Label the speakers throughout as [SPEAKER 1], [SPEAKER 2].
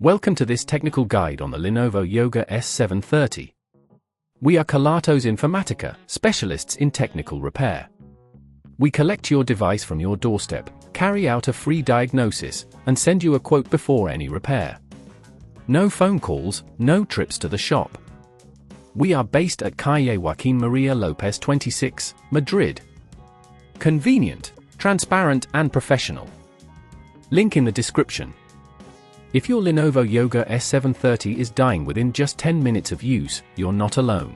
[SPEAKER 1] Welcome to this technical guide on the Lenovo Yoga S730. We are Kelatos Informatica, specialists in technical repair. We collect your device from your doorstep, carry out a free diagnosis, and send you a quote before any repair. No phone calls, no trips to the shop. We are based at Calle Joaquín María López 26, Madrid. Convenient, transparent and professional. Link in the description. If your Lenovo Yoga S730 is dying within just 10 minutes of use, you're not alone.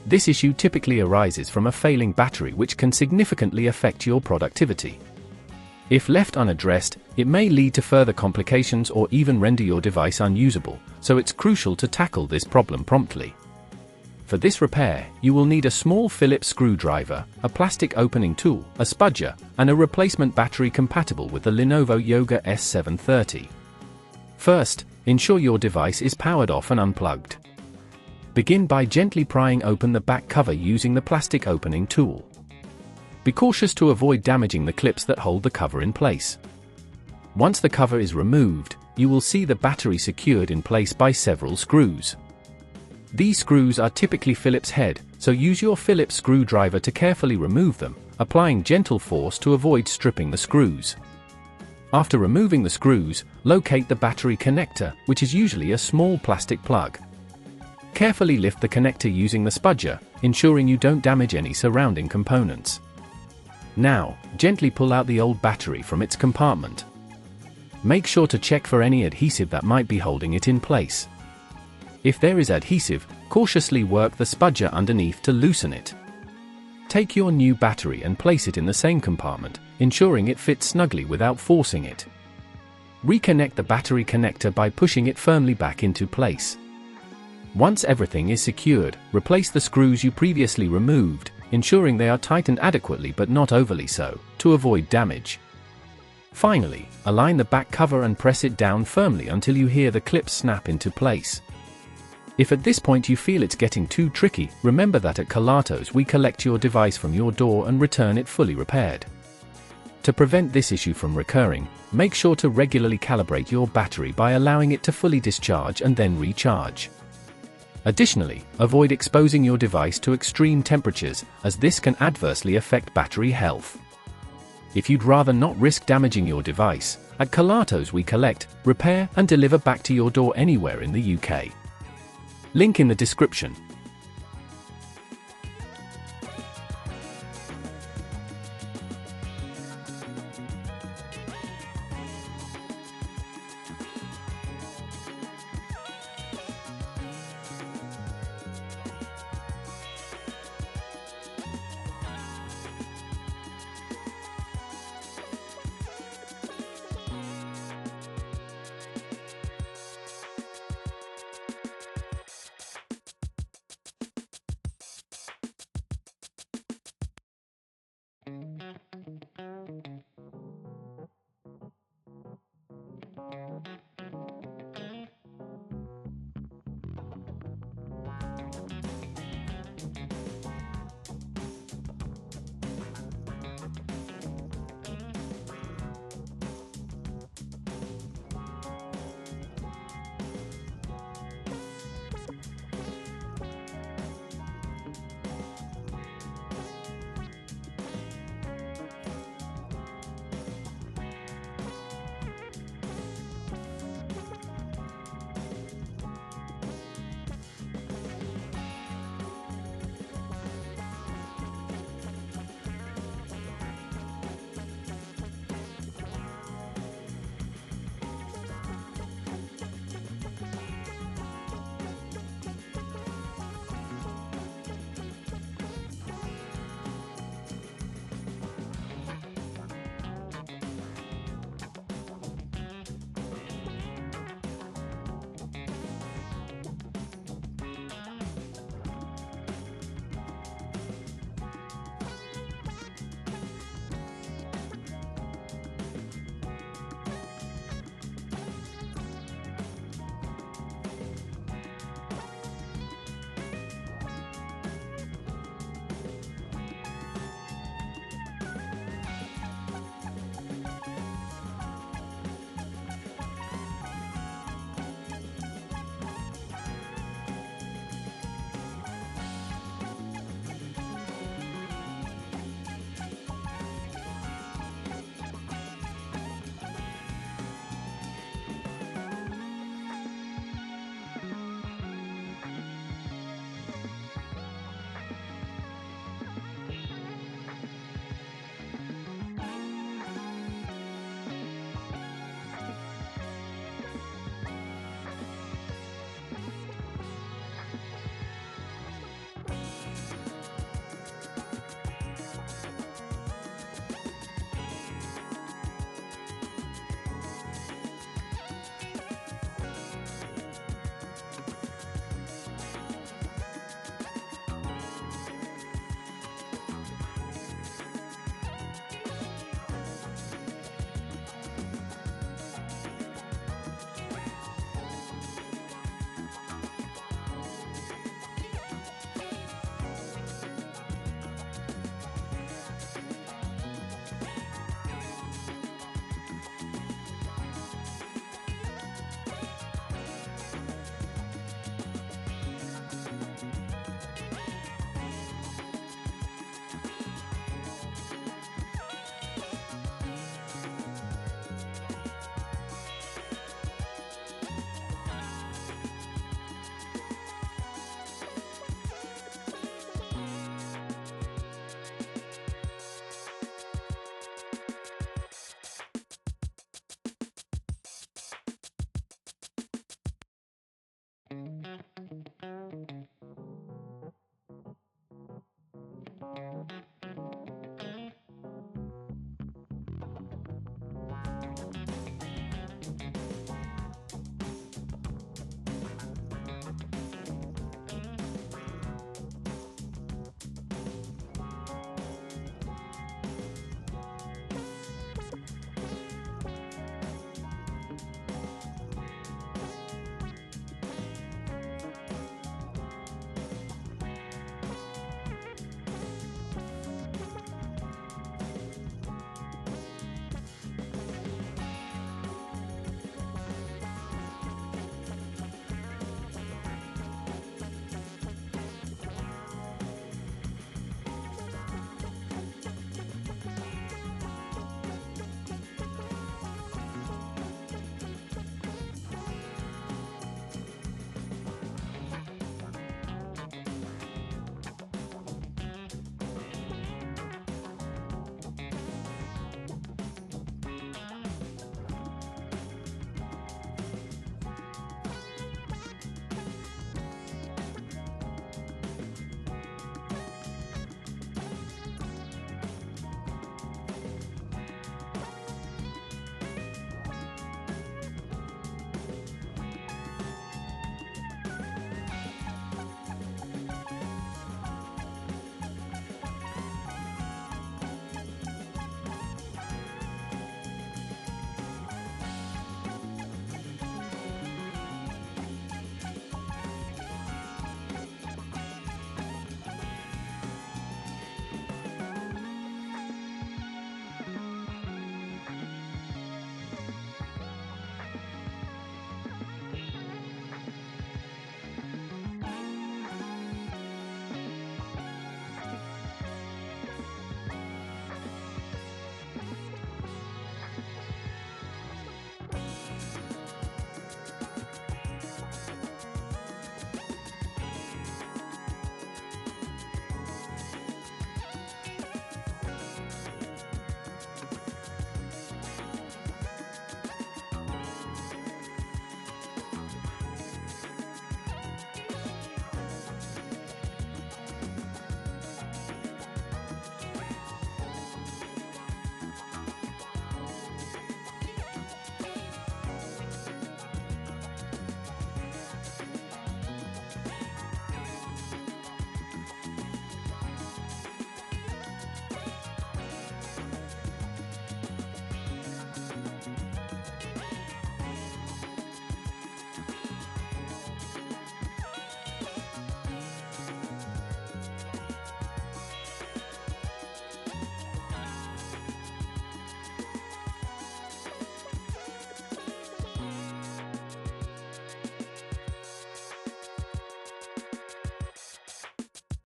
[SPEAKER 1] This issue typically arises from a failing battery which can significantly affect your productivity. If left unaddressed, it may lead to further complications or even render your device unusable, so it's crucial to tackle this problem promptly. For this repair, you will need a small Phillips screwdriver, a plastic opening tool, a spudger, and a replacement battery compatible with the Lenovo Yoga S730. First, ensure your device is powered off and unplugged. Begin by gently prying open the back cover using the plastic opening tool. Be cautious to avoid damaging the clips that hold the cover in place. Once the cover is removed, you will see the battery secured in place by several screws. These screws are typically Phillips head, so use your Phillips screwdriver to carefully remove them, applying gentle force to avoid stripping the screws. After removing the screws, locate the battery connector, which is usually a small plastic plug. Carefully lift the connector using the spudger, ensuring you don't damage any surrounding components. Now, gently pull out the old battery from its compartment. Make sure to check for any adhesive that might be holding it in place. If there is adhesive, cautiously work the spudger underneath to loosen it. Take your new battery and place it in the same compartment, ensuring it fits snugly without forcing it. Reconnect the battery connector by pushing it firmly back into place. Once everything is secured, replace the screws you previously removed, ensuring they are tightened adequately but not overly so, to avoid damage. Finally, align the back cover and press it down firmly until you hear the clips snap into place. If at this point you feel it's getting too tricky, remember that at Kelatos we collect your device from your door and return it fully repaired. To prevent this issue from recurring, make sure to regularly calibrate your battery by allowing it to fully discharge and then recharge. Additionally, avoid exposing your device to extreme temperatures, as this can adversely affect battery health. If you'd rather not risk damaging your device, at Kelatos we collect, repair and deliver back to your door anywhere in the UK. Link in the description.